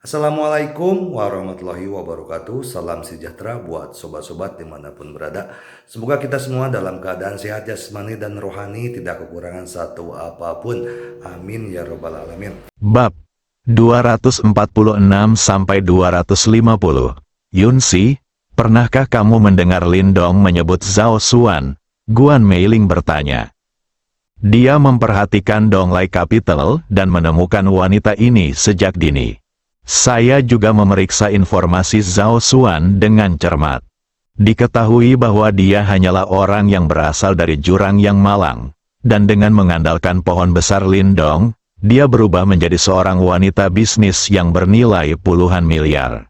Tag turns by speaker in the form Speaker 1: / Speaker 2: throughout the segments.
Speaker 1: Assalamualaikum warahmatullahi wabarakatuh. Salam sejahtera buat sobat-sobat dimanapun berada. Semoga kita semua dalam keadaan sehat jasmani dan rohani, tidak kekurangan satu apapun. Amin ya robbal alamin.
Speaker 2: Bab 246-250. Yunsi, pernahkah kamu mendengar Lindong menyebut Zhao Xuan? Guan Meiling bertanya. Dia memperhatikan Donglai Capital dan menemukan wanita ini sejak dini. Saya juga memeriksa informasi Zhao Xuan dengan cermat. Diketahui bahwa dia hanyalah orang yang berasal dari jurang yang malang, dan dengan mengandalkan pohon besar Lindong, dia berubah menjadi seorang wanita bisnis yang bernilai puluhan miliar.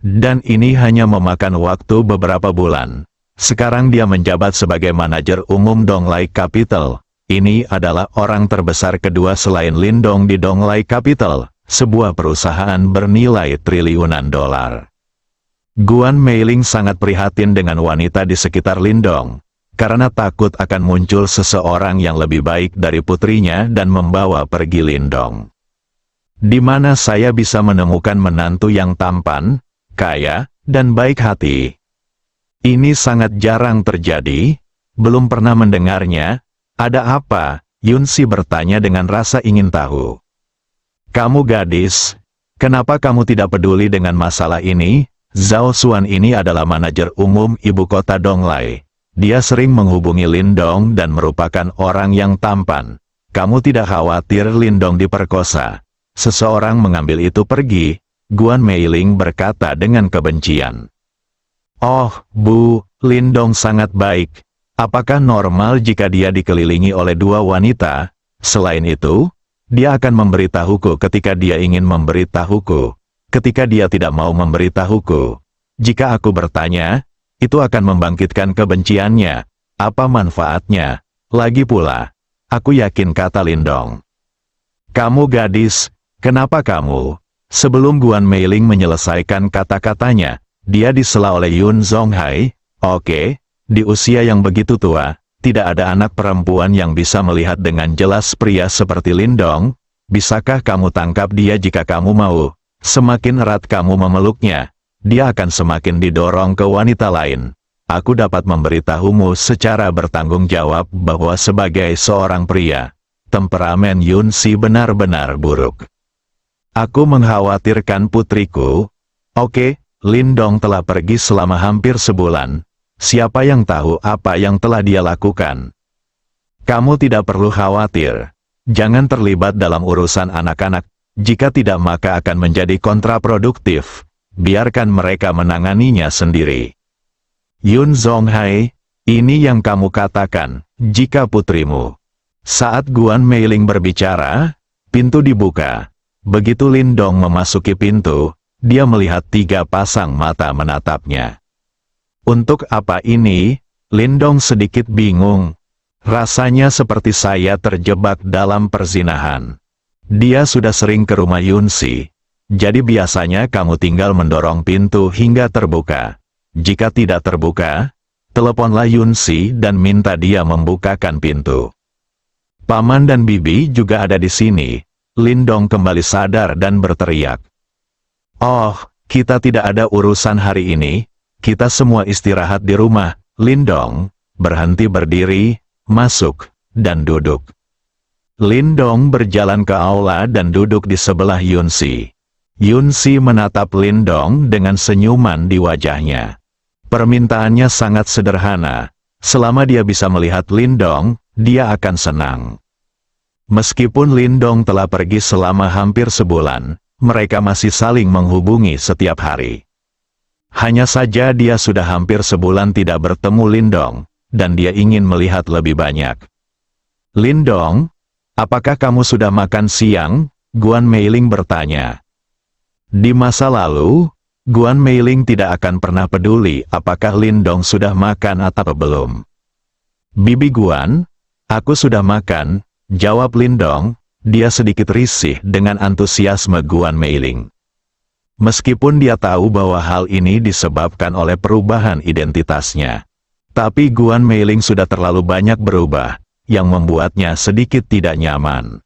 Speaker 2: Dan ini hanya memakan waktu beberapa bulan. Sekarang dia menjabat sebagai manajer umum Donglai Capital. Ini adalah orang terbesar kedua selain Lindong di Donglai Capital, sebuah perusahaan bernilai triliunan dolar. Guan Meiling sangat prihatin dengan wanita di sekitar Lindong, karena takut akan muncul seseorang yang lebih baik dari putrinya dan membawa pergi Lindong. Di mana saya bisa menemukan menantu yang tampan, kaya, dan baik hati? Ini sangat jarang terjadi, belum pernah mendengarnya. Ada apa? Yunsi bertanya dengan rasa ingin tahu. Kamu gadis, kenapa kamu tidak peduli dengan masalah ini? Zhao Xuan ini adalah manajer umum ibu kota Donglai. Dia sering menghubungi Lindong dan merupakan orang yang tampan. Kamu tidak khawatir Lindong diperkosa? Seseorang mengambil itu pergi, Guan Meiling berkata dengan kebencian. Oh, Bu, Lindong sangat baik. Apakah normal jika dia dikelilingi oleh dua wanita? Selain itu, dia akan memberitahuku ketika dia ingin memberitahuku, ketika dia tidak mau memberitahuku. Jika aku bertanya, itu akan membangkitkan kebenciannya. Apa manfaatnya? Lagi pula, aku yakin, kata Lindong. Kamu gadis, kenapa kamu? Sebelum Guan Meiling menyelesaikan kata-katanya, dia disela oleh Yun Zonghai. Oke, di usia yang begitu tua, tidak ada anak perempuan yang bisa melihat dengan jelas pria seperti Lindong. Bisakah kamu tangkap dia jika kamu mau? Semakin erat kamu memeluknya, dia akan semakin didorong ke wanita lain. Aku dapat memberitahumu secara bertanggung jawab bahwa sebagai seorang pria, temperamen Yunsi benar-benar buruk. Aku mengkhawatirkan putriku. Oke, Lindong telah pergi selama hampir sebulan. Siapa yang tahu apa yang telah dia lakukan? Kamu tidak perlu khawatir. Jangan terlibat dalam urusan anak-anak. Jika tidak, maka akan menjadi kontraproduktif. Biarkan mereka menanganinya sendiri. Yun Zonghai, ini yang kamu katakan, jika putrimu. Saat Guan Meiling berbicara, pintu dibuka. Begitu Lindong memasuki pintu, dia melihat tiga pasang mata menatapnya. Untuk apa ini? Lindong sedikit bingung. Rasanya seperti saya terjebak dalam perzinahan. Dia sudah sering ke rumah Yunsi. Jadi biasanya kamu tinggal mendorong pintu hingga terbuka. Jika tidak terbuka, teleponlah Yunsi dan minta dia membukakan pintu. Paman dan bibi juga ada di sini. Lindong kembali sadar dan berteriak. Oh, kita tidak ada urusan hari ini. Kita semua istirahat di rumah. Lindong berhenti berdiri, masuk, dan duduk. Lindong berjalan ke aula dan duduk di sebelah Yunsi. Yunsi menatap Lindong dengan senyuman di wajahnya. Permintaannya sangat sederhana. Selama dia bisa melihat Lindong, dia akan senang. Meskipun Lindong telah pergi selama hampir sebulan, mereka masih saling menghubungi setiap hari. Hanya saja dia sudah hampir sebulan tidak bertemu Lindong, dan dia ingin melihat lebih banyak. Lindong, apakah kamu sudah makan siang? Guan Meiling bertanya. Di masa lalu, Guan Meiling tidak akan pernah peduli apakah Lindong sudah makan atau belum. Bibi Guan, aku sudah makan, jawab Lindong. Dia sedikit risih dengan antusiasme Guan Meiling. Meskipun dia tahu bahwa hal ini disebabkan oleh perubahan identitasnya. Tapi Guan Meiling sudah terlalu banyak berubah, yang membuatnya sedikit tidak nyaman.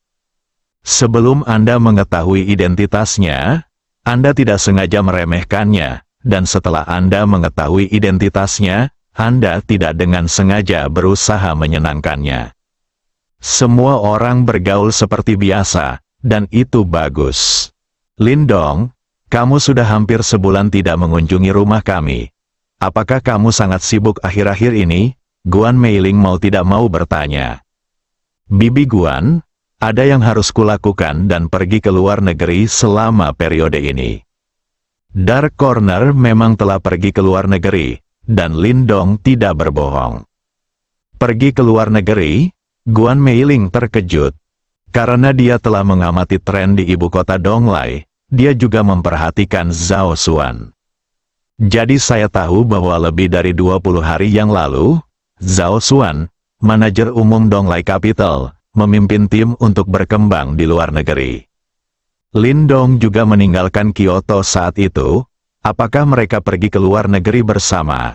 Speaker 2: Sebelum Anda mengetahui identitasnya, Anda tidak sengaja meremehkannya, dan setelah Anda mengetahui identitasnya, Anda tidak dengan sengaja berusaha menyenangkannya. Semua orang bergaul seperti biasa, dan itu bagus. Lindong, kamu sudah hampir sebulan tidak mengunjungi rumah kami. Apakah kamu sangat sibuk akhir-akhir ini? Guan Meiling mau tidak mau bertanya. Bibi Guan, ada yang harus kulakukan dan pergi ke luar negeri selama periode ini. Dark Corner memang telah pergi ke luar negeri, dan Lindong tidak berbohong. Pergi ke luar negeri? Guan Meiling terkejut. Karena dia telah mengamati tren di ibu kota Donglai, dia juga memperhatikan Zhao Xuan. Jadi saya tahu bahwa lebih dari 20 hari yang lalu, Zhao Xuan, manajer umum Donglai Capital, memimpin tim untuk berkembang di luar negeri. Lindong juga meninggalkan Kyoto saat itu. Apakah mereka pergi ke luar negeri bersama?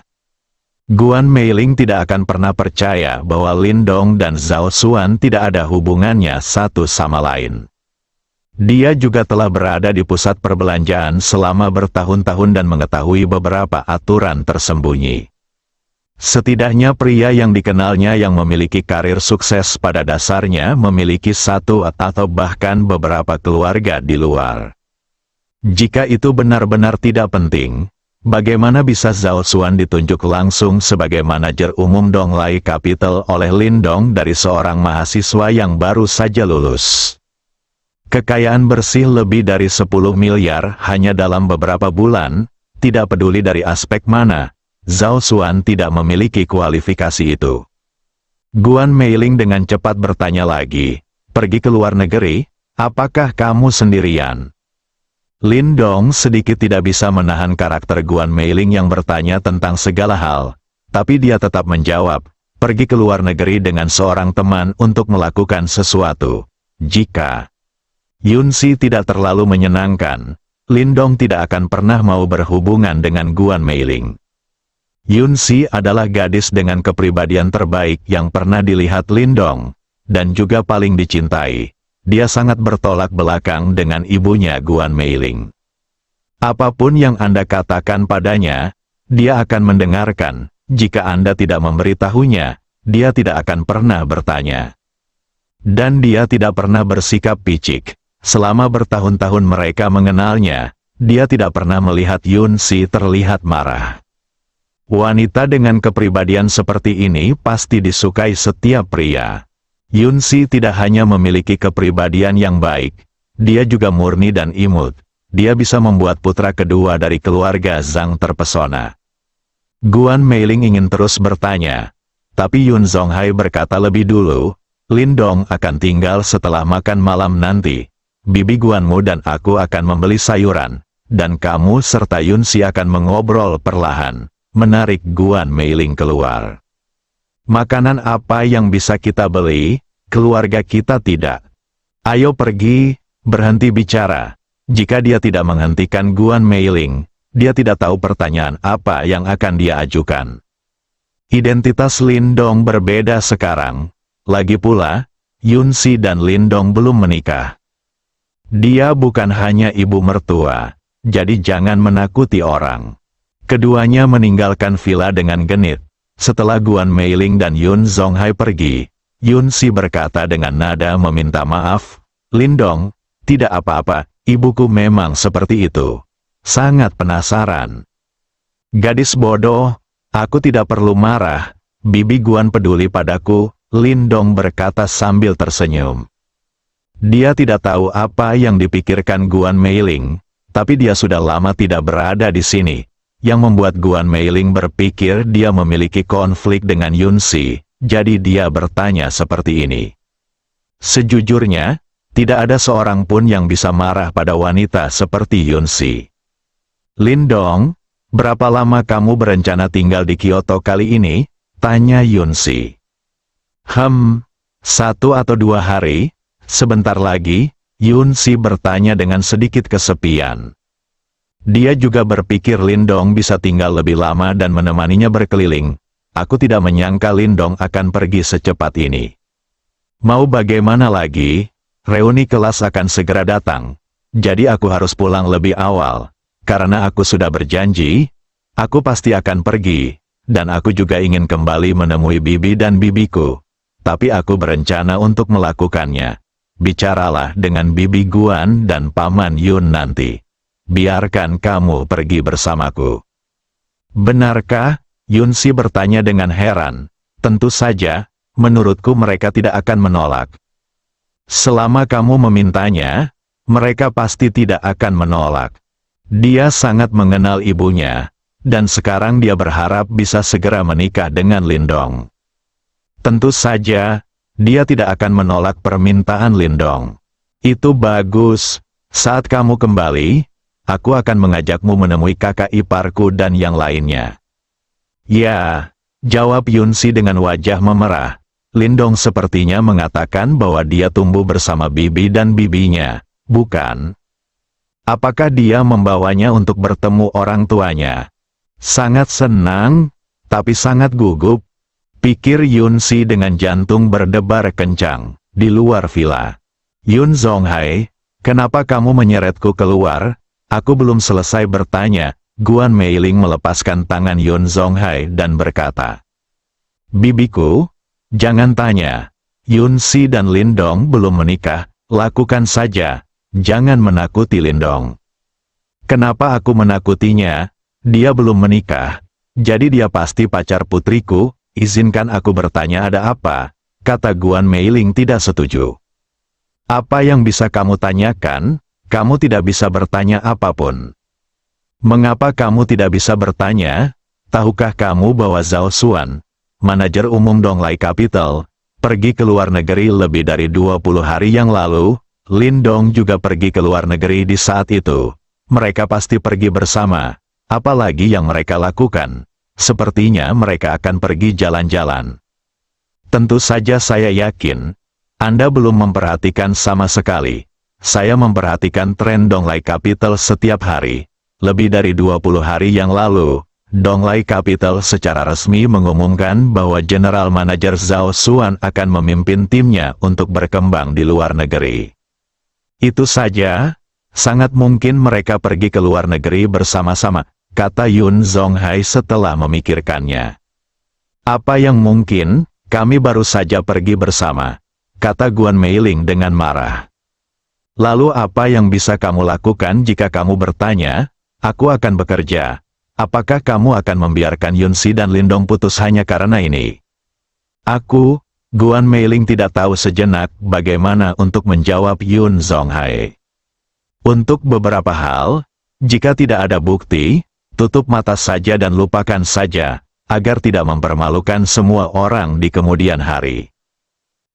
Speaker 2: Guan Meiling tidak akan pernah percaya bahwa Lindong dan Zhao Xuan tidak ada hubungannya satu sama lain. Dia juga telah berada di pusat perbelanjaan selama bertahun-tahun dan mengetahui beberapa aturan tersembunyi. Setidaknya pria yang dikenalnya yang memiliki karir sukses pada dasarnya memiliki satu atau bahkan beberapa keluarga di luar. Jika itu benar-benar tidak penting, bagaimana bisa Zhao Xuan ditunjuk langsung sebagai manajer umum Donglai Capital oleh Lindong dari seorang mahasiswa yang baru saja lulus? Kekayaan bersih lebih dari 10 miliar hanya dalam beberapa bulan, tidak peduli dari aspek mana, Zhao Xuan tidak memiliki kualifikasi itu. Guan Meiling dengan cepat bertanya lagi, pergi ke luar negeri, apakah kamu sendirian? Lindong sedikit tidak bisa menahan karakter Guan Meiling yang bertanya tentang segala hal, tapi dia tetap menjawab, pergi ke luar negeri dengan seorang teman untuk melakukan sesuatu. Jika Yunsi tidak terlalu menyenangkan, Lindong tidak akan pernah mau berhubungan dengan Guan Meiling. Yunsi adalah gadis dengan kepribadian terbaik yang pernah dilihat Lindong, dan juga paling dicintai. Dia sangat bertolak belakang dengan ibunya Guan Meiling. Apapun yang Anda katakan padanya, dia akan mendengarkan. Jika Anda tidak memberitahunya, dia tidak akan pernah bertanya. Dan dia tidak pernah bersikap picik. Selama bertahun-tahun mereka mengenalnya, dia tidak pernah melihat Yunsi terlihat marah. Wanita dengan kepribadian seperti ini pasti disukai setiap pria. Yunsi tidak hanya memiliki kepribadian yang baik, dia juga murni dan imut. Dia bisa membuat putra kedua dari keluarga Zhang terpesona. Guan Meiling ingin terus bertanya, tapi Yun Zonghai berkata lebih dulu, Lindong akan tinggal setelah makan malam nanti. Bibi Guanmu dan aku akan membeli sayuran, dan kamu serta Yunsi akan mengobrol perlahan, menarik Guan Meiling keluar. Makanan apa yang bisa kita beli? Keluarga kita tidak. Ayo pergi, berhenti bicara. Jika dia tidak menghentikan Guan Meiling, dia tidak tahu pertanyaan apa yang akan dia ajukan. Identitas Lindong berbeda sekarang. Lagi pula, Yunsi dan Lindong belum menikah. Dia bukan hanya ibu mertua, jadi jangan menakuti orang. Keduanya meninggalkan villa dengan genit. Setelah Guan Meiling dan Yun Zonghai pergi, Yunsi berkata dengan nada meminta maaf, Lindong, tidak apa-apa, ibuku memang seperti itu. Sangat penasaran. Gadis bodoh, aku tidak perlu marah, Bibi Guan peduli padaku, Lindong berkata sambil tersenyum. Dia tidak tahu apa yang dipikirkan Guan Meiling, tapi dia sudah lama tidak berada di sini. Yang membuat Guan Meiling berpikir dia memiliki konflik dengan Yunsi, jadi dia bertanya seperti ini. Sejujurnya, tidak ada seorang pun yang bisa marah pada wanita seperti Yunsi. Lindong, berapa lama kamu berencana tinggal di Kyoto kali ini? Tanya Yunsi. 1 atau 2 hari, sebentar lagi, Yunsi bertanya dengan sedikit kesepian. Dia juga berpikir Lindong bisa tinggal lebih lama dan menemaninya berkeliling. Aku tidak menyangka Lindong akan pergi secepat ini. Mau bagaimana lagi? Reuni kelas akan segera datang. jadi aku harus pulang lebih awal. Karena aku sudah berjanji, aku pasti akan pergi, dan aku juga ingin kembali menemui bibi dan bibiku. Tapi aku berencana untuk melakukannya. Bicaralah dengan bibi Guan dan paman Yun nanti. Biarkan kamu pergi bersamaku. Benarkah? Yunsi bertanya dengan heran. Tentu saja, menurutku mereka tidak akan menolak. Selama kamu memintanya, mereka pasti tidak akan menolak. Dia sangat mengenal ibunya, dan sekarang dia berharap bisa segera menikah dengan Lindong. Tentu saja, dia tidak akan menolak permintaan Lindong. Itu bagus. Saat kamu kembali, aku akan mengajakmu menemui kakak iparku dan yang lainnya. Ya, jawab Yunsi dengan wajah memerah. Lindong sepertinya mengatakan bahwa dia tumbuh bersama bibi dan bibinya, bukan? Apakah dia membawanya untuk bertemu orang tuanya? Sangat senang, tapi sangat gugup, pikir Yunsi dengan jantung berdebar kencang. Di luar villa, Yun Zonghai, kenapa kamu menyeretku keluar? Aku belum selesai bertanya. Guan Meiling melepaskan tangan Yun Zonghai dan berkata, bibiku, jangan tanya. Yunsi dan Lindong belum menikah, lakukan saja. Jangan menakuti Lindong. Kenapa aku menakutinya? Dia belum menikah, jadi dia pasti pacar putriku. Izinkan aku bertanya ada apa? Kata Guan Meiling tidak setuju. Apa yang bisa kamu tanyakan? Kamu tidak bisa bertanya apapun. Mengapa kamu tidak bisa bertanya? Tahukah kamu bahwa Zhao Xuan, manajer umum Donglai Capital, pergi ke luar negeri lebih dari 20 hari yang lalu? Lindong juga pergi ke luar negeri di saat itu. Mereka pasti pergi bersama. Apalagi yang mereka lakukan? Sepertinya mereka akan pergi jalan-jalan. Tentu saja saya yakin, Anda belum memperhatikan sama sekali. Saya memperhatikan tren Donglai Capital setiap hari. Lebih dari 20 hari yang lalu, Donglai Capital secara resmi mengumumkan bahwa General Manager Zhao Xuan akan memimpin timnya untuk berkembang di luar negeri. Itu saja, sangat mungkin mereka pergi ke luar negeri bersama-sama, kata Yun Zonghai setelah memikirkannya. Apa yang mungkin? Kami baru saja pergi bersama, kata Guan Meiling dengan marah. Lalu apa yang bisa kamu lakukan jika kamu bertanya? Aku akan bekerja. Apakah kamu akan membiarkan Yunsi dan Lindong putus hanya karena ini? Guan Meiling tidak tahu sejenak bagaimana untuk menjawab Yun Zonghai. Untuk beberapa hal, jika tidak ada bukti, tutup mata saja dan lupakan saja, agar tidak mempermalukan semua orang di kemudian hari.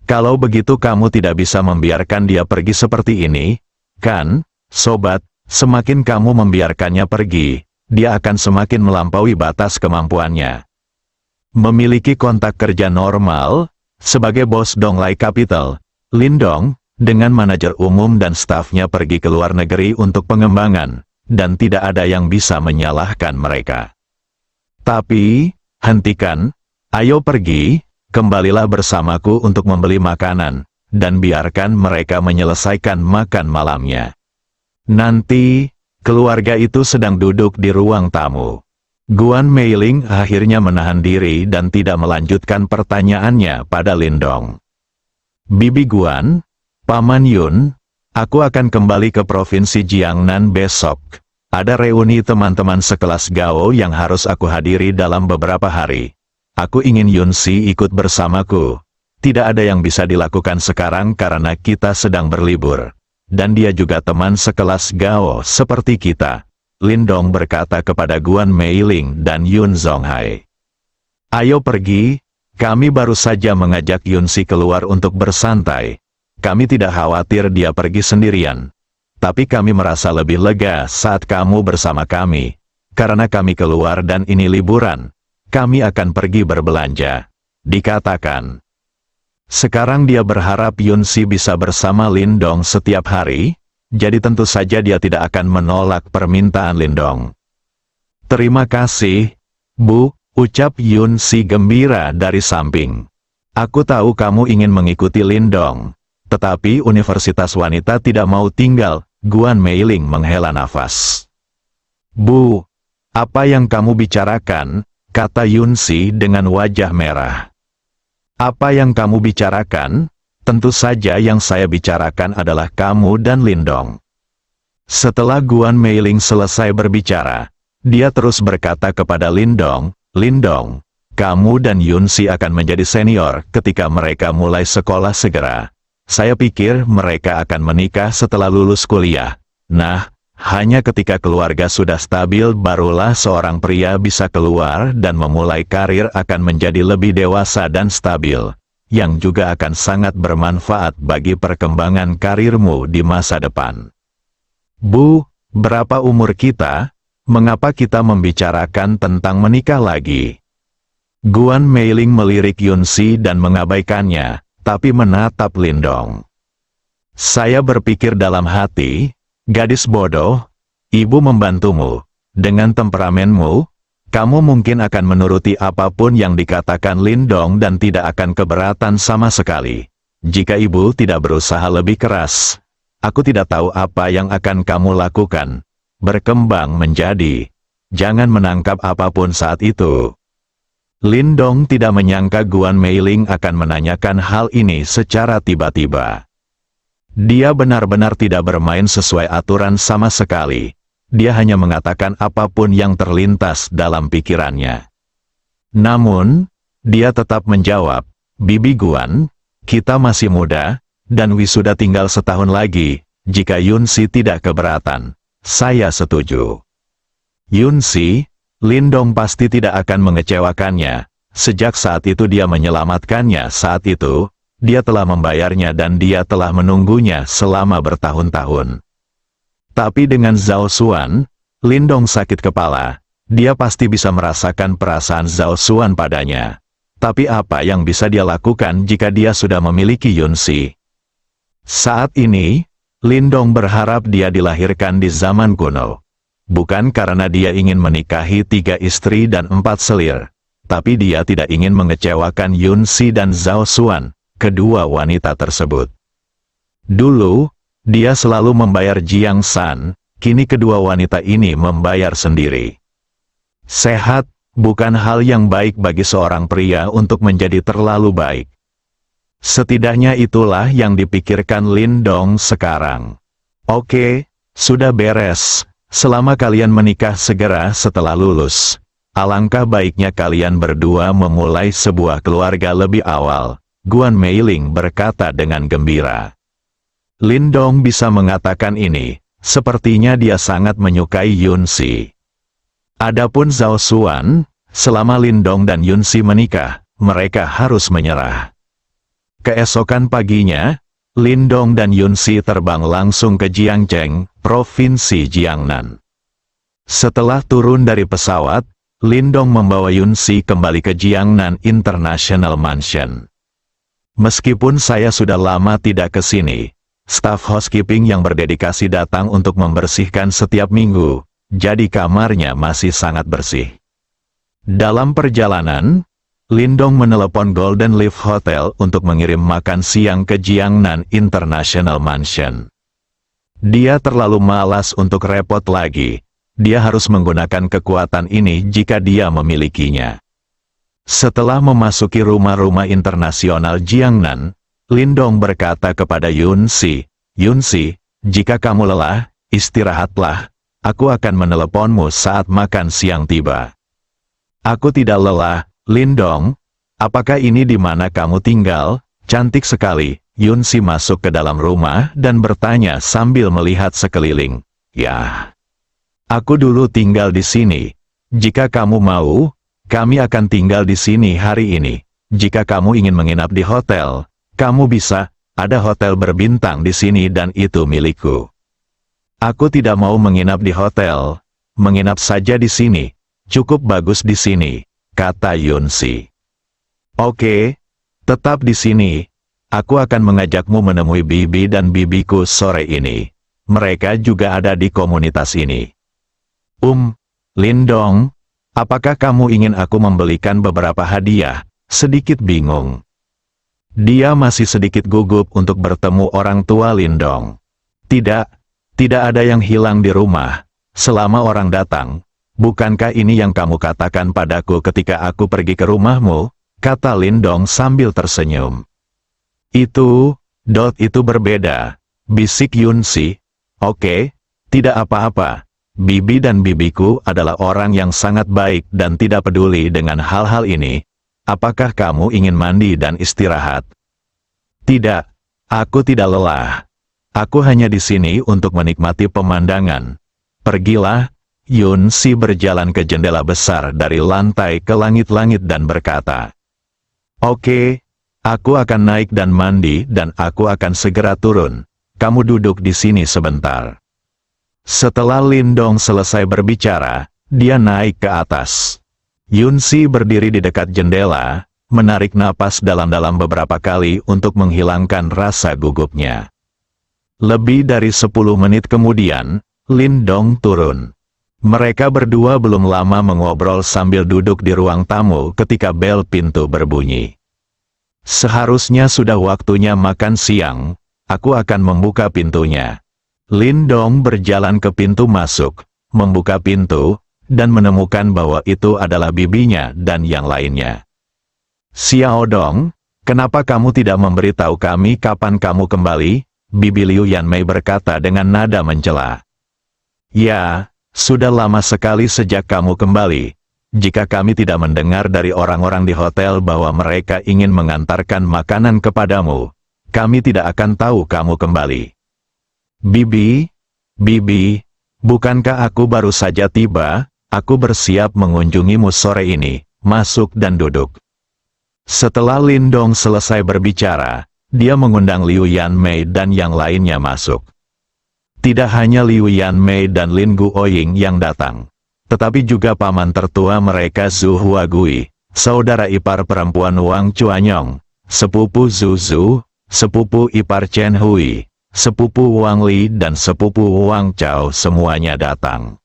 Speaker 2: Kalau begitu kamu tidak bisa membiarkan dia pergi seperti ini, kan, sobat? Semakin kamu membiarkannya pergi, dia akan semakin melampaui batas kemampuannya. Memiliki kontak kerja normal, sebagai bos Donglai Capital, Lindong, dengan manajer umum dan stafnya pergi ke luar negeri untuk pengembangan, dan tidak ada yang bisa menyalahkan mereka. Tapi, hentikan, ayo pergi, kembalilah bersamaku untuk membeli makanan, dan biarkan mereka menyelesaikan makan malamnya. Nanti, keluarga itu sedang duduk di ruang tamu. Guan Meiling akhirnya menahan diri dan tidak melanjutkan pertanyaannya pada Lindong. Bibi Guan, Paman Yun, aku akan kembali ke Provinsi Jiangnan besok. Ada reuni teman-teman sekelas Gao yang harus aku hadiri dalam beberapa hari. Aku ingin Yunsi ikut bersamaku. Tidak ada yang bisa dilakukan sekarang karena kita sedang berlibur. Dan dia juga teman sekelas Gao seperti kita. Lindong berkata kepada Guan Meiling dan Yun Zonghai. Ayo pergi, kami baru saja mengajak Yunsi keluar untuk bersantai. Kami tidak khawatir dia pergi sendirian. Tapi kami merasa lebih lega saat kamu bersama kami. Karena kami keluar dan ini liburan. Kami akan pergi berbelanja. Dikatakan. Sekarang dia berharap Yunsi bisa bersama Lindong setiap hari. Jadi tentu saja dia tidak akan menolak permintaan Lindong. Terima kasih, Bu, ucap Yunsi gembira dari samping. Aku tahu kamu ingin mengikuti Lindong. Tetapi Universitas Wanita tidak mau tinggal Guan Meiling menghela nafas. Bu, apa yang kamu bicarakan? Kata Yunsi dengan wajah merah. Apa yang kamu bicarakan? Tentu saja yang saya bicarakan adalah kamu dan Lindong. Setelah Guan Meiling selesai berbicara, dia terus berkata kepada Lindong, Lindong, kamu dan Yunsi akan menjadi senior ketika mereka mulai sekolah segera. Saya pikir mereka akan menikah setelah lulus kuliah. Nah, hanya ketika keluarga sudah stabil barulah seorang pria bisa keluar dan memulai karir akan menjadi lebih dewasa dan stabil, yang juga akan sangat bermanfaat bagi perkembangan karirmu di masa depan. Bu, berapa umur kita? Mengapa kita membicarakan tentang menikah lagi? Guan Meiling melirik Yunsi dan mengabaikannya, tapi menatap Lindong. Saya berpikir dalam hati, gadis bodoh, ibu membantumu. Dengan temperamenmu, kamu mungkin akan menuruti apapun yang dikatakan Lindong dan tidak akan keberatan sama sekali. Jika ibu tidak berusaha lebih keras, aku tidak tahu apa yang akan kamu lakukan. Berkembang menjadi, jangan menangkap apapun saat itu. Lindong tidak menyangka Guan Meiling akan menanyakan hal ini secara tiba-tiba. Dia benar-benar tidak bermain sesuai aturan sama sekali. Dia hanya mengatakan apapun yang terlintas dalam pikirannya. Namun, dia tetap menjawab, Bibi Guan, kita masih muda, dan wisuda tinggal setahun lagi. Jika Yunsi tidak keberatan, saya setuju. Yunsi, Lindong pasti tidak akan mengecewakannya. Sejak saat itu dia menyelamatkannya saat itu. Dia telah membayarnya dan dia telah menunggunya selama bertahun-tahun. Tapi dengan Zhao Xuan, Lindong sakit kepala. Dia pasti bisa merasakan perasaan Zhao Xuan padanya. Tapi apa yang bisa dia lakukan jika dia sudah memiliki Yunsi? Saat ini, Lindong berharap dia dilahirkan di zaman kuno. Bukan karena dia ingin menikahi 3 istri dan 4 selir. Tapi dia tidak ingin mengecewakan Yunsi dan Zhao Xuan, kedua wanita tersebut. Dulu, dia selalu membayar Jiang San, kini kedua wanita ini membayar sendiri. Sehat, bukan hal yang baik bagi seorang pria untuk menjadi terlalu baik. Setidaknya itulah yang dipikirkan Lindong sekarang. Oke, sudah beres. Selama kalian menikah segera setelah lulus, alangkah baiknya kalian berdua memulai sebuah keluarga lebih awal. Guan Meiling berkata dengan gembira. Lindong bisa mengatakan ini, sepertinya dia sangat menyukai Yunsi. Adapun Zhao Xuan, selama Lindong dan Yunsi menikah, mereka harus menyerah. Keesokan paginya, Lindong dan Yunsi terbang langsung ke Jiangzheng, Provinsi Jiangnan. Setelah turun dari pesawat, Lindong membawa Yunsi kembali ke Jiangnan International Mansion. Meskipun saya sudah lama tidak ke sini, staf housekeeping yang berdedikasi datang untuk membersihkan setiap minggu, jadi kamarnya masih sangat bersih. Dalam perjalanan, Lindong menelepon Golden Leaf Hotel untuk mengirim makan siang ke Jiangnan International Mansion. Dia terlalu malas untuk repot lagi, dia harus menggunakan kekuatan ini jika dia memilikinya. Setelah memasuki rumah-rumah internasional Jiangnan, Lindong berkata kepada Yunsi, Yunsi, jika kamu lelah, istirahatlah, aku akan meneleponmu saat makan siang tiba. Aku tidak lelah, Lindong, apakah ini di mana kamu tinggal? Cantik sekali. Yunsi masuk ke dalam rumah dan bertanya sambil melihat sekeliling. Ya, aku dulu tinggal di sini. Jika kamu mau, kami akan tinggal di sini hari ini. Jika kamu ingin menginap di hotel, kamu bisa. Ada hotel berbintang di sini dan itu milikku. Aku tidak mau menginap di hotel. Menginap saja di sini. Cukup bagus di sini, kata Yunsi. Oke, tetap di sini. Aku akan mengajakmu menemui bibi dan bibiku sore ini. Mereka juga ada di komunitas ini. Lindong, apakah kamu ingin aku membelikan beberapa hadiah? Sedikit bingung. Dia masih sedikit gugup untuk bertemu orang tua Lindong. Tidak, Tidak ada yang hilang di rumah, selama orang datang. Bukankah ini yang kamu katakan padaku ketika aku pergi ke rumahmu? Kata Lindong sambil tersenyum. Itu berbeda, bisik Yunsi. Oke, tidak apa-apa. Bibi dan bibiku adalah orang yang sangat baik dan tidak peduli dengan hal-hal ini. Apakah kamu ingin mandi dan istirahat? Tidak, aku tidak lelah. Aku hanya di sini untuk menikmati pemandangan. Pergilah. Yunsi berjalan ke jendela besar dari lantai ke langit-langit dan berkata, "Oke, aku akan naik dan mandi dan aku akan segera turun. Kamu duduk di sini sebentar." Setelah Lindong selesai berbicara, dia naik ke atas. Yunsi berdiri di dekat jendela, menarik napas dalam-dalam beberapa kali untuk menghilangkan rasa gugupnya. Lebih dari 10 menit kemudian, Lindong turun. Mereka berdua belum lama mengobrol sambil duduk di ruang tamu ketika bel pintu berbunyi. Seharusnya sudah waktunya makan siang, aku akan membuka pintunya. Lindong berjalan ke pintu masuk, membuka pintu, dan menemukan bahwa itu adalah bibinya dan yang lainnya. "Xiao Dong, kenapa kamu tidak memberitahu kami kapan kamu kembali?" Bibi Liu Yanmei berkata dengan nada mencela. "Ya, sudah lama sekali sejak kamu kembali. Jika kami tidak mendengar dari orang-orang di hotel bahwa mereka ingin mengantarkan makanan kepadamu, kami tidak akan tahu kamu kembali." Bibi, bukankah aku baru saja tiba? Aku bersiap mengunjungimu sore ini. Masuk dan duduk." Setelah Lindong selesai berbicara, dia mengundang Liu Yanmei dan yang lainnya masuk. Tidak hanya Liu Yanmei dan Lin Guoying yang datang, tetapi juga paman tertua mereka Zhu Huagui, saudara ipar perempuan Wang Chuanyong, sepupu Zhu Zhu, sepupu ipar Chen Hui, sepupu Wang Li dan sepupu Wang Chao semuanya datang.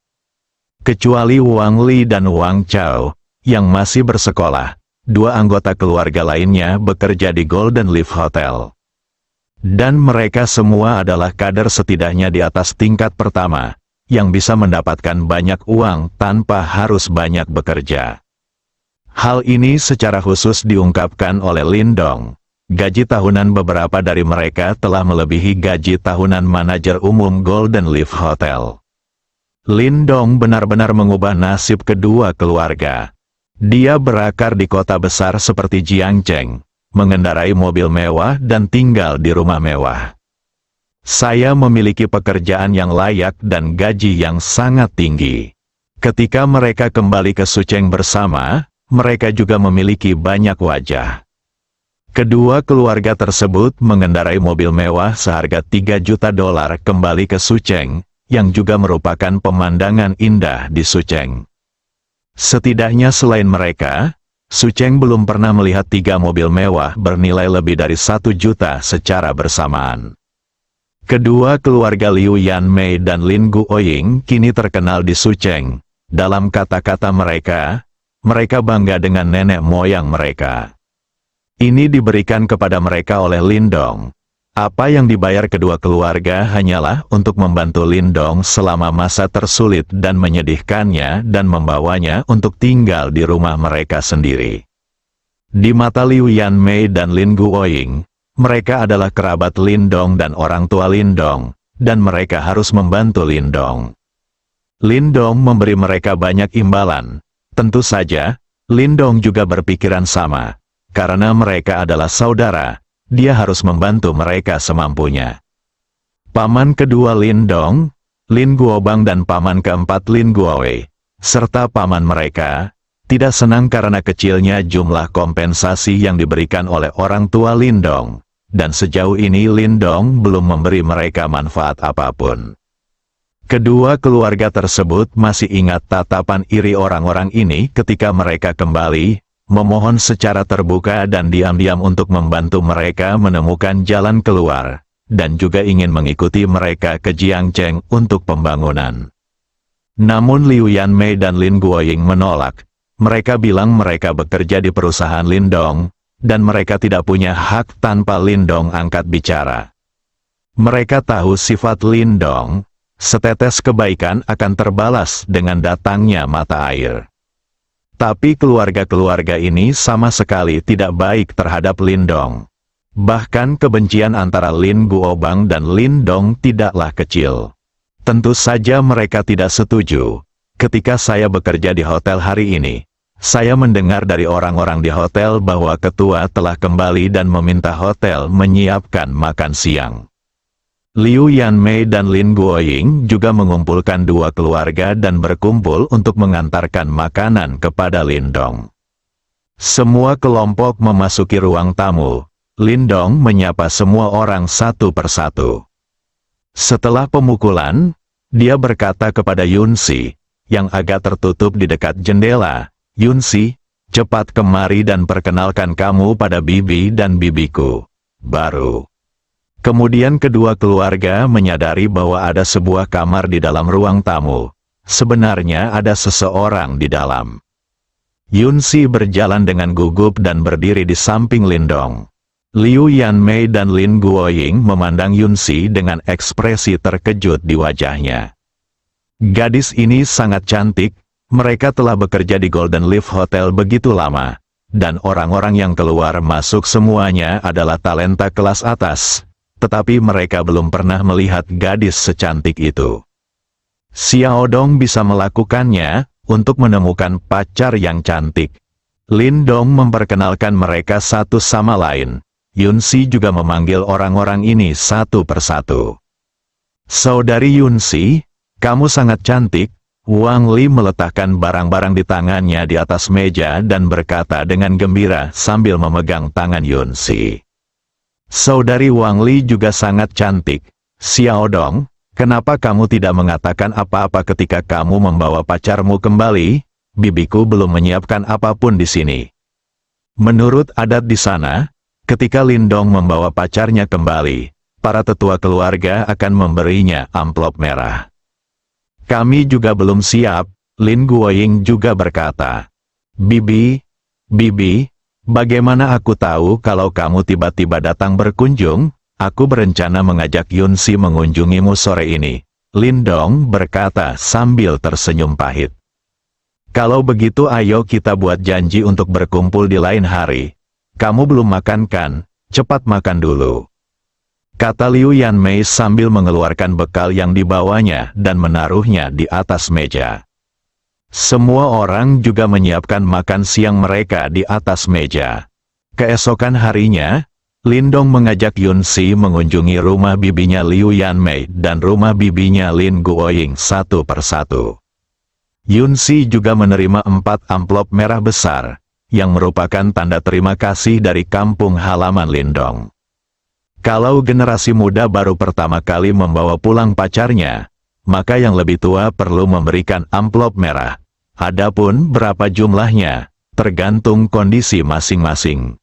Speaker 2: Kecuali Wang Li dan Wang Chao, yang masih bersekolah, dua anggota keluarga lainnya bekerja di Golden Leaf Hotel. Dan mereka semua adalah kader setidaknya di atas tingkat pertama, yang bisa mendapatkan banyak uang tanpa harus banyak bekerja. Hal ini secara khusus diungkapkan oleh Lindong. Gaji tahunan beberapa dari mereka telah melebihi gaji tahunan manajer umum Golden Leaf Hotel. Lindong benar-benar mengubah nasib kedua keluarga. Dia berakar di kota besar seperti Jiangcheng, mengendarai mobil mewah dan tinggal di rumah mewah. "Saya memiliki pekerjaan yang layak dan gaji yang sangat tinggi." Ketika mereka kembali ke Sucheng bersama, mereka juga memiliki banyak wajah. Kedua keluarga tersebut mengendarai mobil mewah seharga $3 juta kembali ke Sucheng, yang juga merupakan pemandangan indah di Sucheng. Setidaknya selain mereka, Sucheng belum pernah melihat 3 mobil mewah bernilai lebih dari 1 juta secara bersamaan. Kedua keluarga Liu Yanmei dan Lin Guoying kini terkenal di Sucheng. Dalam kata-kata mereka, mereka bangga dengan nenek moyang mereka. Ini diberikan kepada mereka oleh Lindong. Apa yang dibayar kedua keluarga hanyalah untuk membantu Lindong selama masa tersulit dan menyedihkannya dan membawanya untuk tinggal di rumah mereka sendiri. Di mata Liu Yanmei dan Lin Guoying, mereka adalah kerabat Lindong dan orang tua Lindong, dan mereka harus membantu Lindong. Lindong memberi mereka banyak imbalan. Tentu saja, Lindong juga berpikiran sama. Karena mereka adalah saudara, dia harus membantu mereka semampunya. Paman kedua Lindong, Lin Guobang dan paman keempat Lin Guowei, serta paman mereka, tidak senang karena kecilnya jumlah kompensasi yang diberikan oleh orang tua Lindong, dan sejauh ini Lindong belum memberi mereka manfaat apapun. Kedua keluarga tersebut masih ingat tatapan iri orang-orang ini ketika mereka kembali, memohon secara terbuka dan diam-diam untuk membantu mereka menemukan jalan keluar, dan juga ingin mengikuti mereka ke Jiangcheng untuk pembangunan. Namun Liu Yanmei dan Lin Guoying menolak. Mereka bilang mereka bekerja di perusahaan Lindong, dan mereka tidak punya hak tanpa Lindong angkat bicara. Mereka tahu sifat Lindong, Setetes kebaikan akan terbalas dengan datangnya mata air. Tapi keluarga-keluarga ini sama sekali tidak baik terhadap Lindong. Bahkan kebencian antara Lin Guobang dan Lindong tidaklah kecil. Tentu saja mereka tidak setuju. Ketika saya bekerja di hotel hari ini, saya mendengar dari orang-orang di hotel bahwa ketua telah kembali dan meminta hotel menyiapkan makan siang. Liu Yanmei dan Lin Guoying juga mengumpulkan dua keluarga dan berkumpul untuk mengantarkan makanan kepada Lindong. Semua kelompok memasuki ruang tamu. Lindong menyapa semua orang satu persatu. Setelah pemukulan, dia berkata kepada Yunsi, yang agak tertutup di dekat jendela, "Yunsi, cepat kemari dan perkenalkan kamu pada bibi dan bibiku baru." Kemudian kedua keluarga menyadari bahwa ada sebuah kamar di dalam ruang tamu. Sebenarnya ada seseorang di dalam. Yunsi berjalan dengan gugup dan berdiri di samping Lindong. Liu Yanmei dan Lin Guoying memandang Yunsi dengan ekspresi terkejut di wajahnya. Gadis ini sangat cantik, mereka telah bekerja di Golden Leaf Hotel begitu lama, dan orang-orang yang keluar masuk semuanya adalah talenta kelas atas. Tetapi mereka belum pernah melihat gadis secantik itu. Xiao Dong bisa melakukannya untuk menemukan pacar yang cantik. Lindong memperkenalkan mereka satu sama lain. Yunsi juga memanggil orang-orang ini satu persatu. "Saudari Yunsi, kamu sangat cantik." Wang Li meletakkan barang-barang di tangannya di atas meja dan berkata dengan gembira sambil memegang tangan Yunsi. "Saudari Wang Li juga sangat cantik. Xiao Dong, kenapa kamu tidak mengatakan apa-apa ketika kamu membawa pacarmu kembali? Bibiku belum menyiapkan apapun di sini." Menurut adat di sana, ketika Lindong membawa pacarnya kembali, para tetua keluarga akan memberinya amplop merah. "Kami juga belum siap," Lin Guoying juga berkata. Bibi, bagaimana aku tahu kalau kamu tiba-tiba datang berkunjung? Aku berencana mengajak Yunsi mengunjungimu sore ini," Lindong berkata sambil tersenyum pahit. "Kalau begitu ayo kita buat janji untuk berkumpul di lain hari. Kamu belum makan kan? Cepat makan dulu," kata Liu Yanmei sambil mengeluarkan bekal yang dibawanya dan menaruhnya di atas meja. Semua orang juga menyiapkan makan siang mereka di atas meja. Keesokan harinya, Lindong mengajak Yunsi mengunjungi rumah bibinya Liu Yanmei dan rumah bibinya Lin Guoying satu persatu. Yunsi juga menerima 4 amplop merah besar, yang merupakan tanda terima kasih dari kampung halaman Lindong. Kalau generasi muda baru pertama kali membawa pulang pacarnya, maka yang lebih tua perlu memberikan amplop merah. Adapun berapa jumlahnya, tergantung kondisi masing-masing.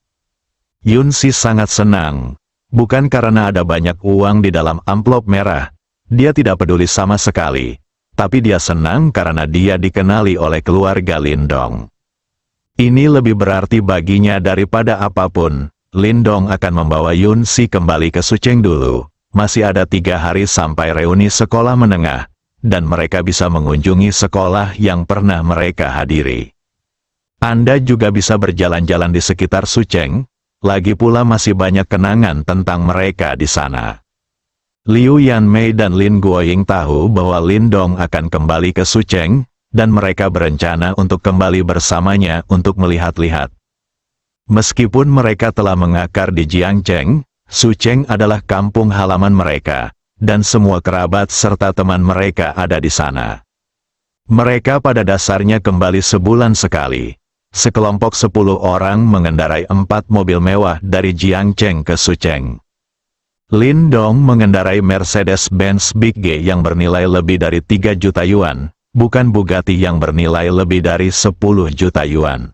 Speaker 2: Yunsi sangat senang, bukan karena ada banyak uang di dalam amplop merah, dia tidak peduli sama sekali, tapi dia senang karena dia dikenali oleh keluarga Lindong. Ini lebih berarti baginya daripada apapun. Lindong akan membawa Yunsi kembali ke Sucheng dulu. Masih ada 3 hari sampai reuni sekolah menengah, dan mereka bisa mengunjungi sekolah yang pernah mereka hadiri. Anda juga bisa berjalan-jalan di sekitar Sucheng, lagi pula masih banyak kenangan tentang mereka di sana. Liu Yanmei dan Lin Guoying tahu bahwa Lindong akan kembali ke Sucheng, dan mereka berencana untuk kembali bersamanya untuk melihat-lihat. Meskipun mereka telah mengakar di Jiangcheng, Sucheng adalah kampung halaman mereka, dan semua kerabat serta teman mereka ada di sana. Mereka pada dasarnya kembali sebulan sekali. Sekelompok 10 orang mengendarai 4 mobil mewah dari Jiangcheng ke Sucheng. Lindong mengendarai Mercedes-Benz Big G yang bernilai lebih dari 3 juta yuan, bukan Bugatti yang bernilai lebih dari 10 juta yuan.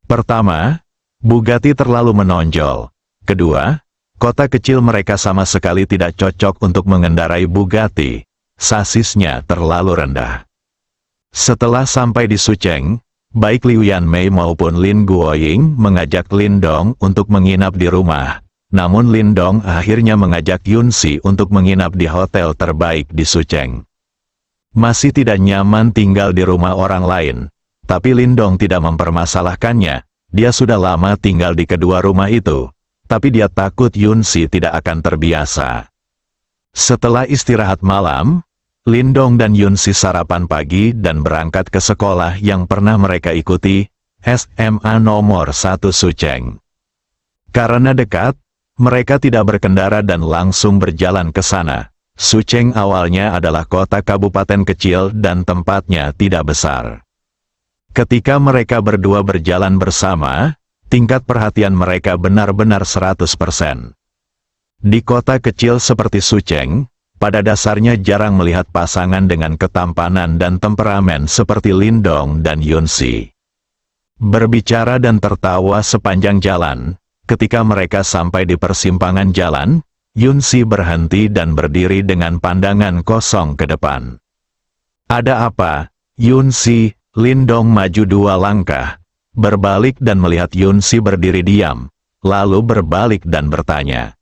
Speaker 2: Pertama, Bugatti terlalu menonjol. Kedua, kota kecil mereka sama sekali tidak cocok untuk mengendarai Bugatti. Sasisnya terlalu rendah. Setelah sampai di Sucheng, baik Liu Yanmei maupun Lin Guoying mengajak Lindong untuk menginap di rumah, namun Lindong akhirnya mengajak Yunsi untuk menginap di hotel terbaik di Sucheng. Masih tidak nyaman tinggal di rumah orang lain, tapi Lindong tidak mempermasalahkannya. Dia sudah lama tinggal di kedua rumah itu, tapi dia takut Yunsi tidak akan terbiasa. Setelah istirahat malam, Lindong dan Yunsi sarapan pagi dan berangkat ke sekolah yang pernah mereka ikuti, SMA nomor 1 Sucheng. Karena dekat, mereka tidak berkendara dan langsung berjalan ke sana. Sucheng awalnya adalah kota kabupaten kecil dan tempatnya tidak besar. Ketika mereka berdua berjalan bersama, tingkat perhatian mereka benar-benar 100%. Di kota kecil seperti Sucheng, pada dasarnya jarang melihat pasangan dengan ketampanan dan temperamen seperti Lindong dan Yunsi. Berbicara dan tertawa sepanjang jalan, ketika mereka sampai di persimpangan jalan, Yunsi berhenti dan berdiri dengan pandangan kosong ke depan. "Ada apa, Yunsi?" Lindong maju 2 langkah, berbalik dan melihat Yunsi berdiri diam, lalu berbalik dan bertanya,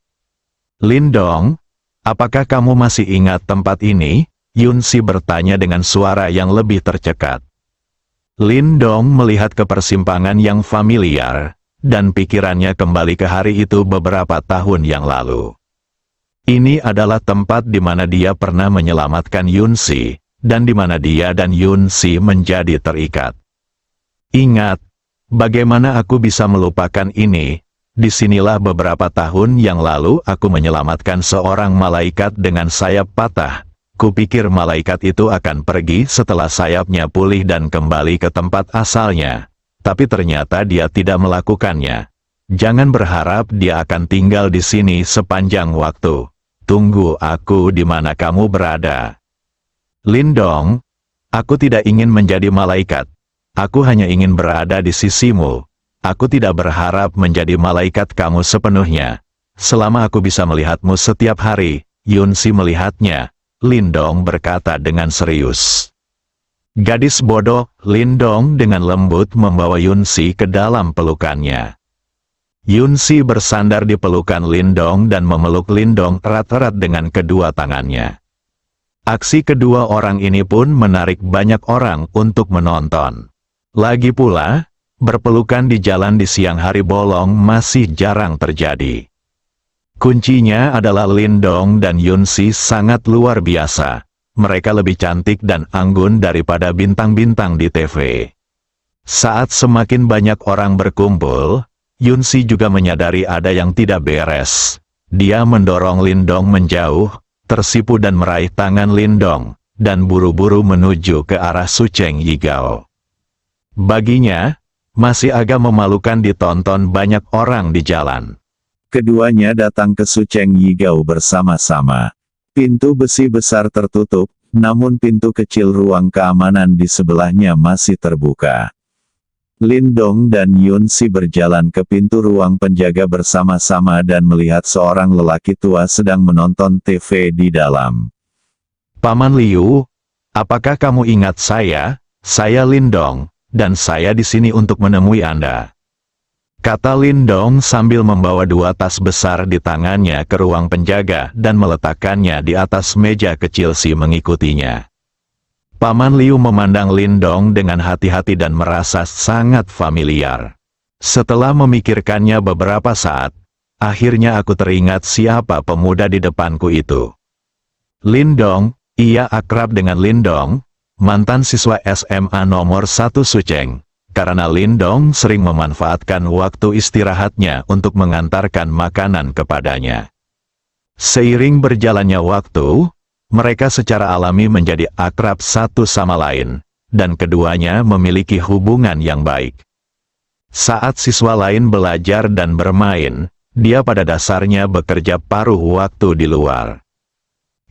Speaker 2: "Lindong, apakah kamu masih ingat tempat ini?" Yunsi bertanya dengan suara yang lebih tercekat. Lindong melihat ke persimpangan yang familiar, dan pikirannya kembali ke hari itu beberapa tahun yang lalu. Ini adalah tempat di mana dia pernah menyelamatkan Yunsi, dan di mana dia dan Yunsi menjadi terikat. "Ingat, bagaimana aku bisa melupakan ini? Disinilah beberapa tahun yang lalu aku menyelamatkan seorang malaikat dengan sayap patah. Kupikir malaikat itu akan pergi setelah sayapnya pulih dan kembali ke tempat asalnya. Tapi ternyata dia tidak melakukannya. Jangan berharap dia akan tinggal di sini sepanjang waktu. Tunggu aku di mana kamu berada." "Lindong, aku tidak ingin menjadi malaikat. Aku hanya ingin berada di sisimu. Aku tidak berharap menjadi malaikat kamu sepenuhnya. Selama aku bisa melihatmu setiap hari." Yunsi melihatnya. Lindong berkata dengan serius. "Gadis bodoh." Lindong dengan lembut membawa Yunsi ke dalam pelukannya. Yunsi bersandar di pelukan Lindong dan memeluk Lindong erat-erat dengan kedua tangannya. Aksi kedua orang ini pun menarik banyak orang untuk menonton. Lagi pula, berpelukan di jalan di siang hari bolong masih jarang terjadi. Kuncinya adalah Lindong dan Yunsi sangat luar biasa. Mereka lebih cantik dan anggun daripada bintang-bintang di TV. Saat semakin banyak orang berkumpul, Yunsi juga menyadari ada yang tidak beres. Dia mendorong Lindong menjauh, tersipu dan meraih tangan Lindong, dan buru-buru menuju ke arah Sucheng Yigao. Baginya, masih agak memalukan ditonton banyak orang di jalan.
Speaker 3: Keduanya datang ke Sucheng Yigao bersama-sama. Pintu besi besar tertutup, namun pintu kecil ruang keamanan di sebelahnya masih terbuka. Lindong dan Yunsi berjalan ke pintu ruang penjaga bersama-sama dan melihat seorang lelaki tua sedang menonton TV di dalam.
Speaker 2: "Paman Liu, apakah kamu ingat saya? Saya Lindong, dan saya di sini untuk menemui Anda," kata Lindong sambil membawa 2 tas besar di tangannya ke ruang penjaga dan meletakkannya di atas meja kecil si mengikutinya. Paman Liu memandang Lindong dengan hati-hati dan merasa sangat familiar. Setelah memikirkannya beberapa saat, akhirnya aku teringat siapa pemuda di depanku itu. Lindong, ia akrab dengan Lindong, mantan siswa SMA nomor 1 Sucheng. Karena Lindong sering memanfaatkan waktu istirahatnya untuk mengantarkan makanan kepadanya. Seiring berjalannya waktu, mereka secara alami menjadi akrab satu sama lain, dan keduanya memiliki hubungan yang baik. Saat siswa lain belajar dan bermain, dia pada dasarnya bekerja paruh waktu di luar.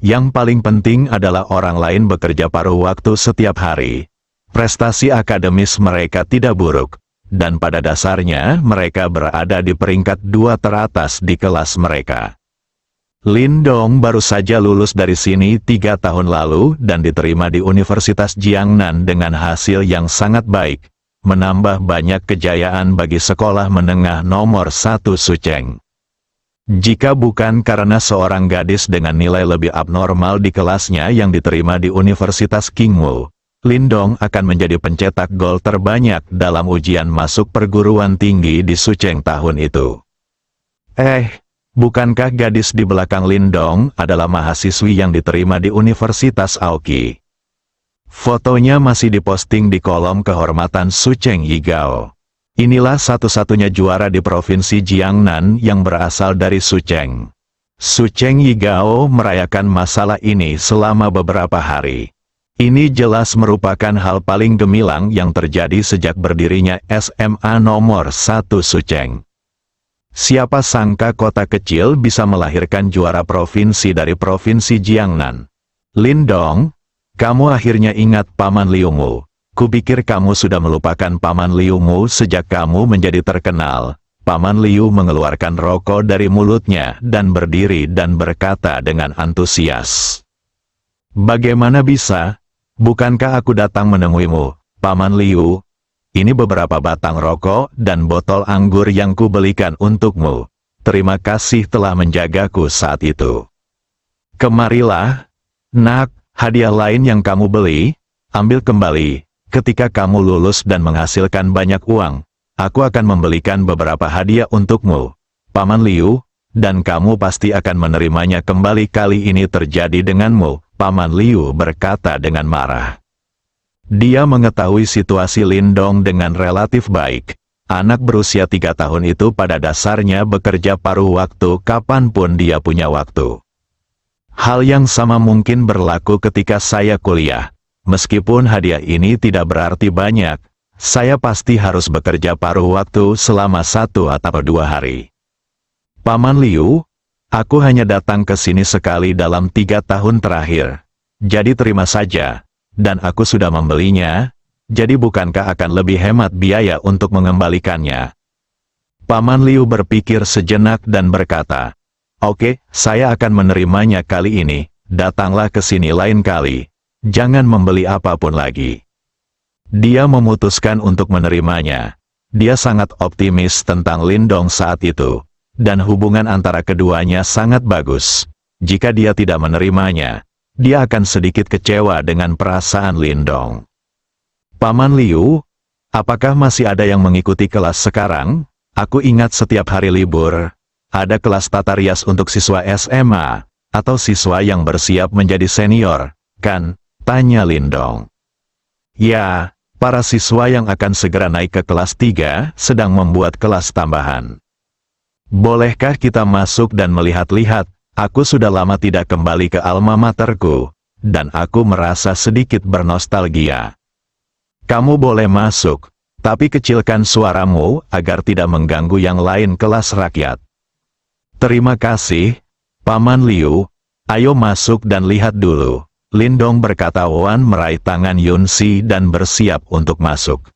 Speaker 2: Yang paling penting adalah orang lain bekerja paruh waktu setiap hari. Prestasi akademis mereka tidak buruk, dan pada dasarnya mereka berada di peringkat 2 teratas di kelas mereka. Lindong baru saja lulus dari sini 3 tahun lalu dan diterima di Universitas Jiangnan dengan hasil yang sangat baik, menambah banyak kejayaan bagi sekolah menengah nomor 1 Sucheng. Jika bukan karena seorang gadis dengan nilai lebih abnormal di kelasnya yang diterima di Universitas Kingwu, Lindong akan menjadi pencetak gol terbanyak dalam ujian masuk perguruan tinggi di Sucheng tahun itu. Bukankah gadis di belakang Lindong adalah mahasiswi yang diterima di Universitas Aoki? Fotonya masih diposting di kolom kehormatan Sucheng Yigao. Inilah satu-satunya juara di Provinsi Jiangnan yang berasal dari Sucheng. Sucheng Yigao merayakan masalah ini selama beberapa hari. Ini jelas merupakan hal paling gemilang yang terjadi sejak berdirinya SMA nomor 1 Sucheng. Siapa sangka kota kecil bisa melahirkan juara provinsi dari Provinsi Jiangnan. Lindong, kamu akhirnya ingat Paman Liumu. Kupikir kamu sudah melupakan Paman Liumu sejak kamu menjadi terkenal. Paman Liu mengeluarkan rokok dari mulutnya dan berdiri dan berkata dengan antusias. Bagaimana bisa? Bukankah aku datang menemuimu, Paman Liu? Ini beberapa batang rokok dan botol anggur yang kubelikan untukmu. Terima kasih telah menjagaku saat itu. Kemarilah, nak, hadiah lain yang kamu beli, ambil kembali. Ketika kamu lulus dan menghasilkan banyak uang, aku akan membelikan beberapa hadiah untukmu, Paman Liu, dan kamu pasti akan menerimanya kembali. Kali ini terjadi denganmu, Paman Liu berkata dengan marah. Dia mengetahui situasi Lindong dengan relatif baik. Anak berusia 3 tahun itu pada dasarnya bekerja paruh waktu kapanpun dia punya waktu. Hal yang sama mungkin berlaku ketika saya kuliah. Meskipun hadiah ini tidak berarti banyak, saya pasti harus bekerja paruh waktu selama 1 atau 2 hari. Paman Liu, aku hanya datang ke sini sekali dalam 3 tahun terakhir. Jadi terima saja, dan aku sudah membelinya, jadi bukankah akan lebih hemat biaya untuk mengembalikannya? Paman Liu berpikir sejenak dan berkata, Oke, saya akan menerimanya kali ini, datanglah ke sini lain kali. Jangan membeli apapun lagi. Dia memutuskan untuk menerimanya. Dia sangat optimis tentang Lindong saat itu, dan hubungan antara keduanya sangat bagus. Jika dia tidak menerimanya, dia akan sedikit kecewa dengan perasaan Lindong. Paman Liu, apakah masih ada yang mengikuti kelas sekarang? Aku ingat setiap hari libur, ada kelas tata rias untuk siswa SMA, atau siswa yang bersiap menjadi senior, kan? Tanya Lindong. Ya, para siswa yang akan segera naik ke kelas 3 sedang membuat kelas tambahan. Bolehkah kita masuk dan melihat-lihat? Aku sudah lama tidak kembali ke alma materku, dan aku merasa sedikit bernostalgia. Kamu boleh masuk, tapi kecilkan suaramu agar tidak mengganggu yang lain kelas rakyat. Terima kasih, Paman Liu. Ayo masuk dan lihat dulu. Lindong berkata. Wan meraih tangan Yunsi dan bersiap untuk masuk.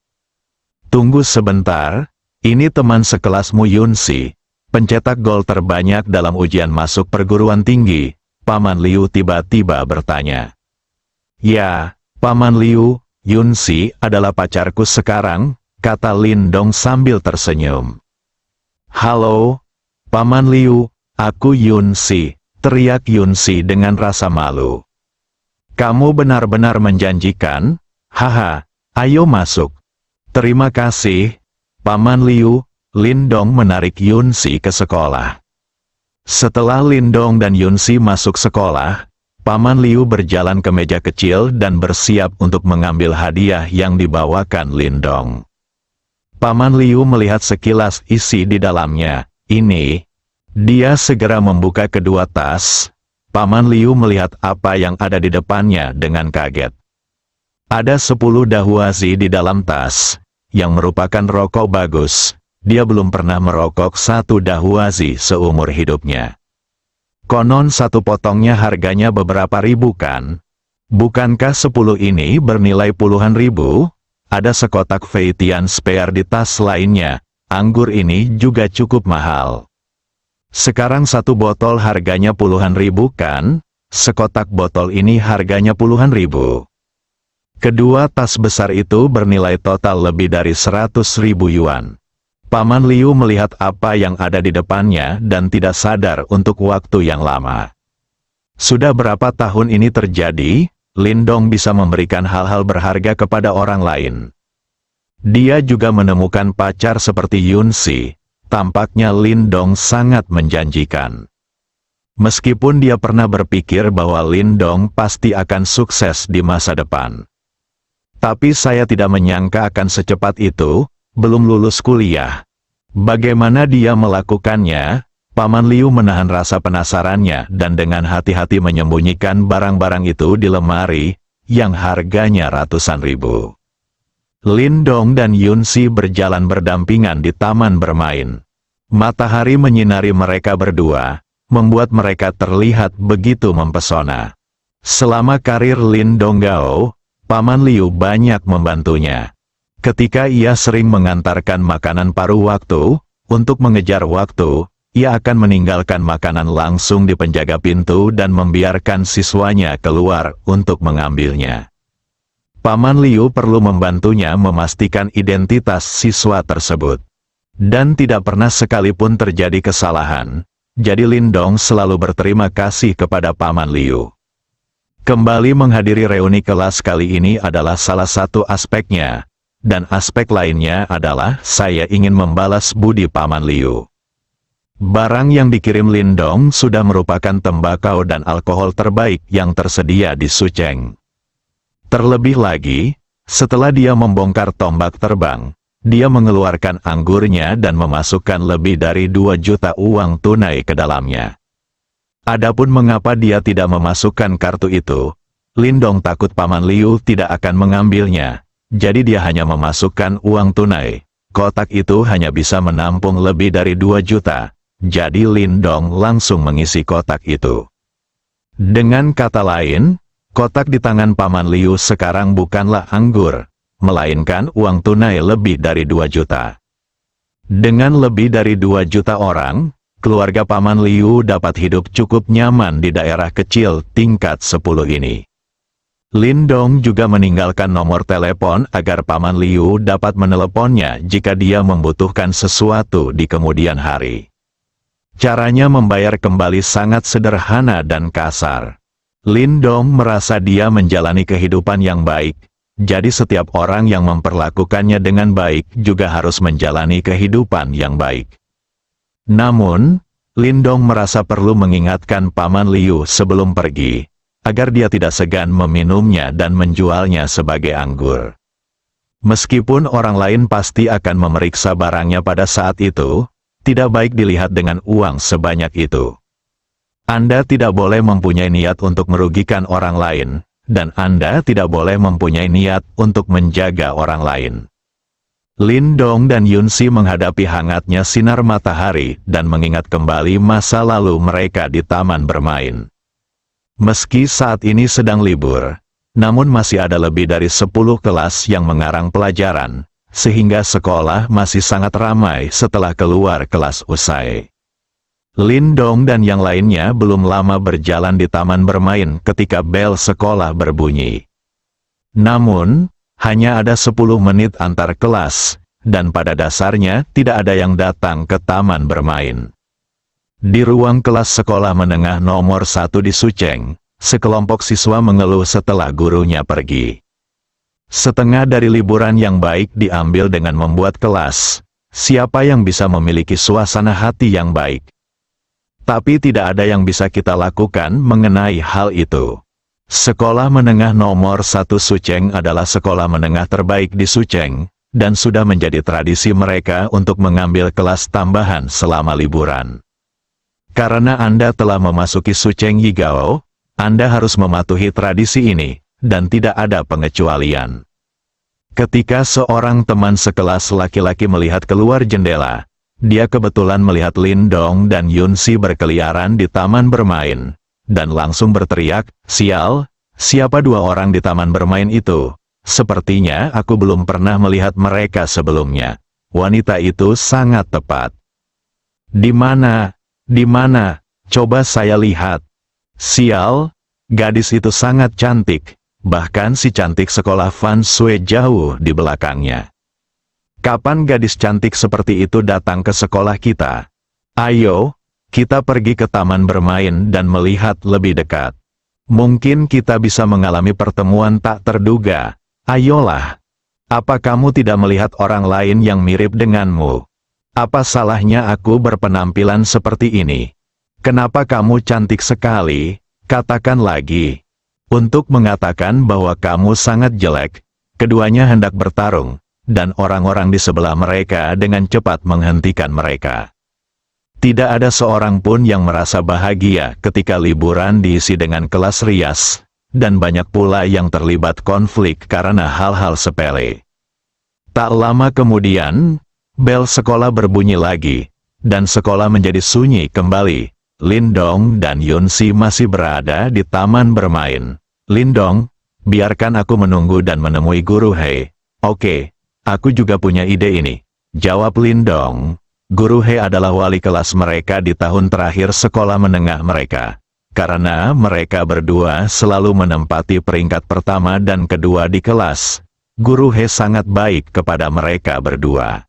Speaker 2: Tunggu sebentar, ini teman sekelasmu Yunsi, pencetak gol terbanyak dalam ujian masuk perguruan tinggi. Paman Liu tiba-tiba bertanya. Ya, Paman Liu, Yunsi adalah pacarku sekarang, kata Lindong sambil tersenyum. Halo, Paman Liu, aku Yunsi, teriak Yunsi dengan rasa malu. Kamu benar-benar menjanjikan, haha, ayo masuk. Terima kasih, Paman Liu. Lindong menarik Yunsi ke sekolah. Setelah Lindong dan Yunsi masuk sekolah, Paman Liu berjalan ke meja kecil dan bersiap untuk mengambil hadiah yang dibawakan Lindong. Paman Liu melihat sekilas isi di dalamnya. Ini, dia segera membuka kedua tas. Paman Liu melihat apa yang ada di depannya dengan kaget. Ada 10 dahuazi di dalam tas, yang merupakan rokok bagus. Dia belum pernah merokok 1 dahuazi seumur hidupnya. Konon 1 potongnya harganya beberapa ribu kan? Bukankah 10 ini bernilai puluhan ribu? Ada sekotak Feitian spare di tas lainnya. Anggur ini juga cukup mahal. Sekarang 1 botol harganya puluhan ribu kan? Sekotak botol ini harganya puluhan ribu. Kedua tas besar itu bernilai total lebih dari 100.000 yuan. Paman Liu melihat apa yang ada di depannya dan tidak sadar untuk waktu yang lama. Sudah berapa tahun ini terjadi, Lindong bisa memberikan hal-hal berharga kepada orang lain. Dia juga menemukan pacar seperti Yunsi. Tampaknya Lindong sangat menjanjikan. Meskipun dia pernah berpikir bahwa Lindong pasti akan sukses di masa depan. Tapi saya tidak menyangka akan secepat itu, belum lulus kuliah. Bagaimana dia melakukannya? Paman Liu menahan rasa penasarannya dan dengan hati-hati menyembunyikan barang-barang itu di lemari, yang harganya ratusan ribu. Lindong dan Yunsi berjalan berdampingan di taman bermain. Matahari menyinari mereka berdua, membuat mereka terlihat begitu mempesona. Selama karir Lindong Gao, Paman Liu banyak membantunya. Ketika ia sering mengantarkan makanan paruh waktu, untuk mengejar waktu, ia akan meninggalkan makanan langsung di penjaga pintu dan membiarkan siswanya keluar untuk mengambilnya. Paman Liu perlu membantunya memastikan identitas siswa tersebut. Dan tidak pernah sekalipun terjadi kesalahan, jadi Lindong selalu berterima kasih kepada Paman Liu. Kembali menghadiri reuni kelas kali ini adalah salah satu aspeknya, dan aspek lainnya adalah saya ingin membalas budi Paman Liu. Barang yang dikirim Lindong sudah merupakan tembakau dan alkohol terbaik yang tersedia di Sucheng. Terlebih lagi, setelah dia membongkar tombak terbang, dia mengeluarkan anggurnya dan memasukkan lebih dari 2 juta uang tunai ke dalamnya. Adapun mengapa dia tidak memasukkan kartu itu, Lindong takut Paman Liu tidak akan mengambilnya, jadi dia hanya memasukkan uang tunai. Kotak itu hanya bisa menampung lebih dari 2 juta. Jadi Lindong langsung mengisi kotak itu. Dengan kata lain, kotak di tangan Paman Liu sekarang bukanlah anggur, melainkan uang tunai lebih dari 2 juta. Dengan lebih dari 2 juta orang, keluarga Paman Liu dapat hidup cukup nyaman di daerah kecil tingkat 10 ini. Lindong juga meninggalkan nomor telepon agar Paman Liu dapat meneleponnya jika dia membutuhkan sesuatu di kemudian hari. Caranya membayar kembali sangat sederhana dan kasar. Lindong merasa dia menjalani kehidupan yang baik, jadi setiap orang yang memperlakukannya dengan baik juga harus menjalani kehidupan yang baik. Namun, Lindong merasa perlu mengingatkan Paman Liu sebelum pergi, agar dia tidak segan meminumnya dan menjualnya sebagai anggur. Meskipun orang lain pasti akan memeriksa barangnya pada saat itu, tidak baik dilihat dengan uang sebanyak itu. Anda tidak boleh mempunyai niat untuk merugikan orang lain, dan Anda tidak boleh mempunyai niat untuk menjaga orang lain. Lindong dan Yunsi menghadapi hangatnya sinar matahari dan mengingat kembali masa lalu mereka di taman bermain. Meski saat ini sedang libur, namun masih ada lebih dari 10 kelas yang mengarang pelajaran, sehingga sekolah masih sangat ramai setelah keluar kelas usai. Lindong dan yang lainnya belum lama berjalan di taman bermain ketika bel sekolah berbunyi. Namun, hanya ada 10 menit antar kelas, dan pada dasarnya tidak ada yang datang ke taman bermain. Di ruang kelas sekolah menengah nomor 1 di Sucheng, sekelompok siswa mengeluh setelah gurunya pergi. Setengah dari liburan yang baik diambil dengan membuat kelas. Siapa yang bisa memiliki suasana hati yang baik? Tapi tidak ada yang bisa kita lakukan mengenai hal itu. Sekolah menengah nomor 1 Sucheng adalah sekolah menengah terbaik di Sucheng, dan sudah menjadi tradisi mereka untuk mengambil kelas tambahan selama liburan. Karena Anda telah memasuki Sucheng Yigao, Anda harus mematuhi tradisi ini, dan tidak ada pengecualian. Ketika seorang teman sekelas laki-laki melihat keluar jendela, dia kebetulan melihat Lindong dan Yunsi berkeliaran di taman bermain, dan langsung berteriak, "Sial, siapa 2 orang di taman bermain itu? Sepertinya aku belum pernah melihat mereka sebelumnya." Wanita itu sangat tepat. "Di mana? Di mana? Coba saya lihat." Sial, gadis itu sangat cantik. Bahkan si cantik sekolah Fan Sui jauh di belakangnya. Kapan gadis cantik seperti itu datang ke sekolah kita? Ayo, kita pergi ke taman bermain dan melihat lebih dekat. Mungkin kita bisa mengalami pertemuan tak terduga. Ayolah. Apa kamu tidak melihat orang lain yang mirip denganmu? Apa salahnya aku berpenampilan seperti ini? Kenapa kamu cantik sekali? Katakan lagi. Untuk mengatakan bahwa kamu sangat jelek, keduanya hendak bertarung, dan orang-orang di sebelah mereka dengan cepat menghentikan mereka. Tidak ada seorang pun yang merasa bahagia ketika liburan diisi dengan kelas rias, dan banyak pula yang terlibat konflik karena hal-hal sepele. Tak lama kemudian, bel sekolah berbunyi lagi, dan sekolah menjadi sunyi kembali. Lindong dan Yunsi masih berada di taman bermain. Lindong, biarkan aku menunggu dan menemui Guru He. Oke, aku juga punya ide ini, jawab Lindong. Guru He adalah wali kelas mereka di tahun terakhir sekolah menengah mereka. Karena mereka berdua selalu menempati peringkat pertama dan kedua di kelas, Guru He sangat baik kepada mereka berdua.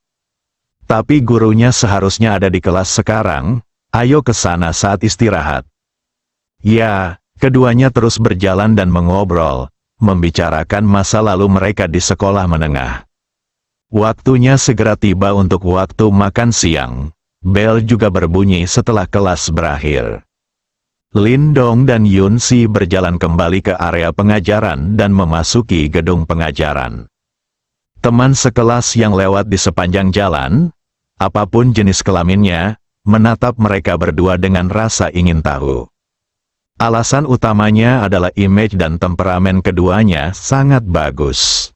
Speaker 2: Tapi gurunya seharusnya ada di kelas sekarang. Ayo ke sana saat istirahat. Ya, keduanya terus berjalan dan mengobrol, membicarakan masa lalu mereka di sekolah menengah. Waktunya segera tiba untuk waktu makan siang. Bel juga berbunyi setelah kelas berakhir. Lindong dan Yunsi berjalan kembali ke area pengajaran dan memasuki gedung pengajaran. Teman sekelas yang lewat di sepanjang jalan, apapun jenis kelaminnya, menatap mereka berdua dengan rasa ingin tahu. Alasan utamanya adalah image dan temperamen keduanya sangat bagus.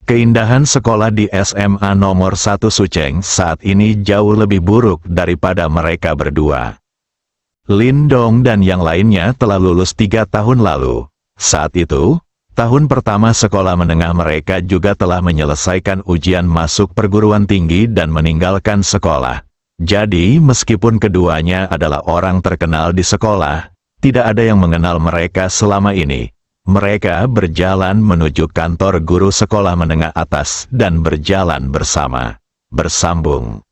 Speaker 2: Keindahan sekolah di SMA nomor 1 Sucheng saat ini jauh lebih buruk daripada mereka berdua. Lindong dan yang lainnya telah lulus 3 tahun lalu. Saat itu, tahun pertama sekolah menengah mereka juga telah menyelesaikan ujian masuk perguruan tinggi dan meninggalkan sekolah. Jadi, meskipun keduanya adalah orang terkenal di sekolah, tidak ada yang mengenal mereka selama ini. Mereka berjalan menuju kantor guru sekolah menengah atas dan berjalan bersama. Bersambung.